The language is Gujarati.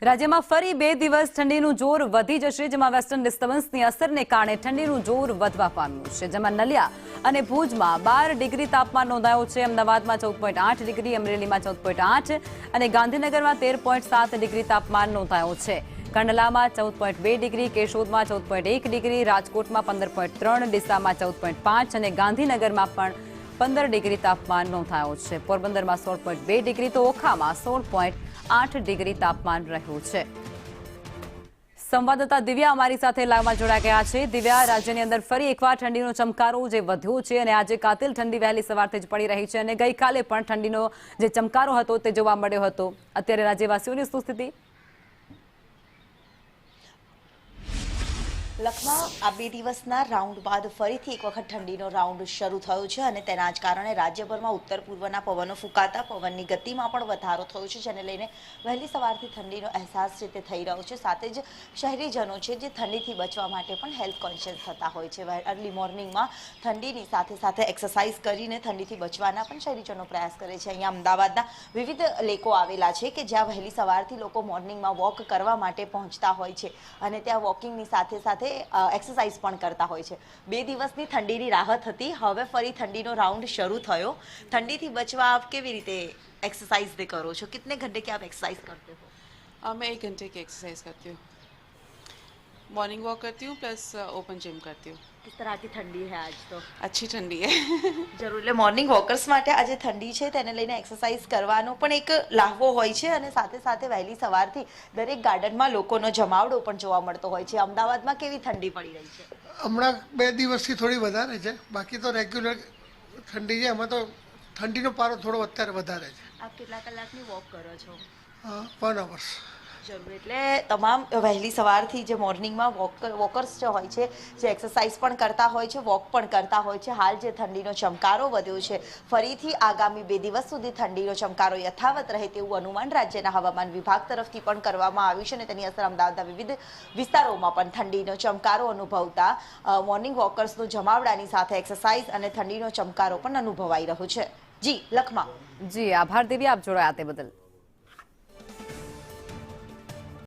રાજ્યમાં ફરી 2 દિવસ ઠંડીનું જોર વધી જશે, જેમાં વેસ્ટર્ન ડિસ્ટર્બન્સની અસરને કારણે ઠંડીનું જોર વધવા પામ્યું છે, જેમાં નલિયા અને ભુજમાં 12 ડિગ્રી તાપમાન નોંધાયું છે, અમદાવાદમાં 14.8 ડિગ્રી, અમરેલીમાં 14.8 અને ગાંધીનગરમાં 13.7 ડિગ્રી તાપમાન નોંધાયું છે. કંડલામાં 14.2 ડિગ્રી, કેશોદમાં 14.1 ડિગ્રી, રાજકોટમાં 15.3, ડીસામાં 14.5 અને ગાંધીનગરમાં પણ 15 ડિગ્રી તાપમાન નોંધાયું છે. પોરબંદરમાં 16.2 ડિગ્રી તો ઓખામાં 16.8 ડિગ્રી તાપમાન રહ્યું છે. સંવાદદાતા દિવ્યા અમારી સાથે લાઈવમાં જોડાઈ ગયા છે. દિવ્યા, રાજ્યની અંદર ફરી એકવાર ઠંડીનો ચમકારો જે વધ્યો છે અને આજે કાતિલ ઠંડી વહેલી સવારથી જ પડી રહી છે અને ગઈકાલે પણ ઠંડીનો જે ચમકારો હતો તે જોવા મળ્યો હતો. અત્યારે રાજ્યવાસીઓની શું સ્થિતિ? લખમાં આ 2 દિવસના રાઉન્ડ બાદ ફરીથી એક વખત ઠંડીનો રાઉન્ડ શરૂ થયો છે અને તેના જ કારણે રાજ્યભરમાં ઉત્તર પૂર્વના પવનો ફૂંકાતા પવનની ગતિમાં પણ વધારો થયો છે, જેને લઈને વહેલી સવારથી ઠંડીનો અહેસાસ છે તે થઈ રહ્યો છે. સાથે જ શહેરીજનો છે જે ઠંડીથી બચવા માટે પણ હેલ્થ કોન્શિયસ થતા હોય છે. અર્લી મોર્નિંગમાં ઠંડીની સાથે સાથે એક્સરસાઇઝ કરીને ઠંડીથી બચવાના પણ શહેરીજનો પ્રયાસ કરે છે. અહીંયા અમદાવાદના વિવિધ લેકો આવેલા છે કે જ્યાં વહેલી સવારથી લોકો મોર્નિંગમાં વોક કરવા માટે પહોંચતા હોય છે અને ત્યાં વોકિંગની સાથે સાથે એક્સરસાઇઝ પણ કરતા હોય છે. 2 દિવસની ઠંડીની રાહત હતી, હવે ફરી ઠંડીનો રાઉન્ડ શરૂ થયો. ઠંડીથી બચવા આપ કેવી રીતે एक्सरसाइज दे करो છો? कितने घंटे की आप एक्सरसाइज करते हो? मैं 1 घंटे की एक्सरसाइज करती हूँ. मॉर्निंग वॉक करती हूँ प्लस ओपन जिम करती हूँ. किस तरह की ठंडी है आज? तो अच्छी ठंडी है. જરૂર. એટલે મોર્નિંગ વોકર્સ માટે આજે ઠંડી છે તેને લઈને એક્સરસાઇઝ કરવાનો પણ એક લાહવો હોય છે અને સાથે સાથે વહેલી સવારથી દરેક ગાર્ડનમાં લોકોનો જમાવડો પણ જોવા મળતો હોય છે. અમદાવાદમાં કેવી ઠંડી પડી રહી છે? હમણાં 2 દિવસથી થોડી વધારે છે, બાકી તો રેગ્યુલર ઠંડી છે. એમાં તો ઠંડીનો પારો થોડો અત્યારે વધારે છે. આપ કેટલા કલાકની વોક કરો છો? 1 અવર્સ. જરૂર. એટલે તમામ વહેલી સવારથી જે મોર્નિંગમાં વોકર્સ જે હોય છે જે એક્સરસાઇઝ પણ કરતા હોય છે, વોક પણ કરતા હોય છે. હાલ જે ઠંડીનો ચમકારો વધ્યો છે, ફરીથી આગામી 2 દિવસ સુધી ઠંડીનો ચમકારો યથાવત રહે તેવું અનુમાન રાજ્યના હવામાન વિભાગ તરફથી પણ કરવામાં આવ્યું છે અને તેની અસર અમદાવાદના વિવિધ વિસ્તારોમાં પણ ઠંડીનો ચમકારો અનુભવતા મોર્નિંગ વોકર્સનો જમાવડાની સાથે એક્સરસાઇઝ અને ઠંડીનો ચમકારો પણ અનુભવાઈ રહ્યો છે. જી લખમા. જી આભાર દિવ્યા, આપ જોડાયા તે બદલ.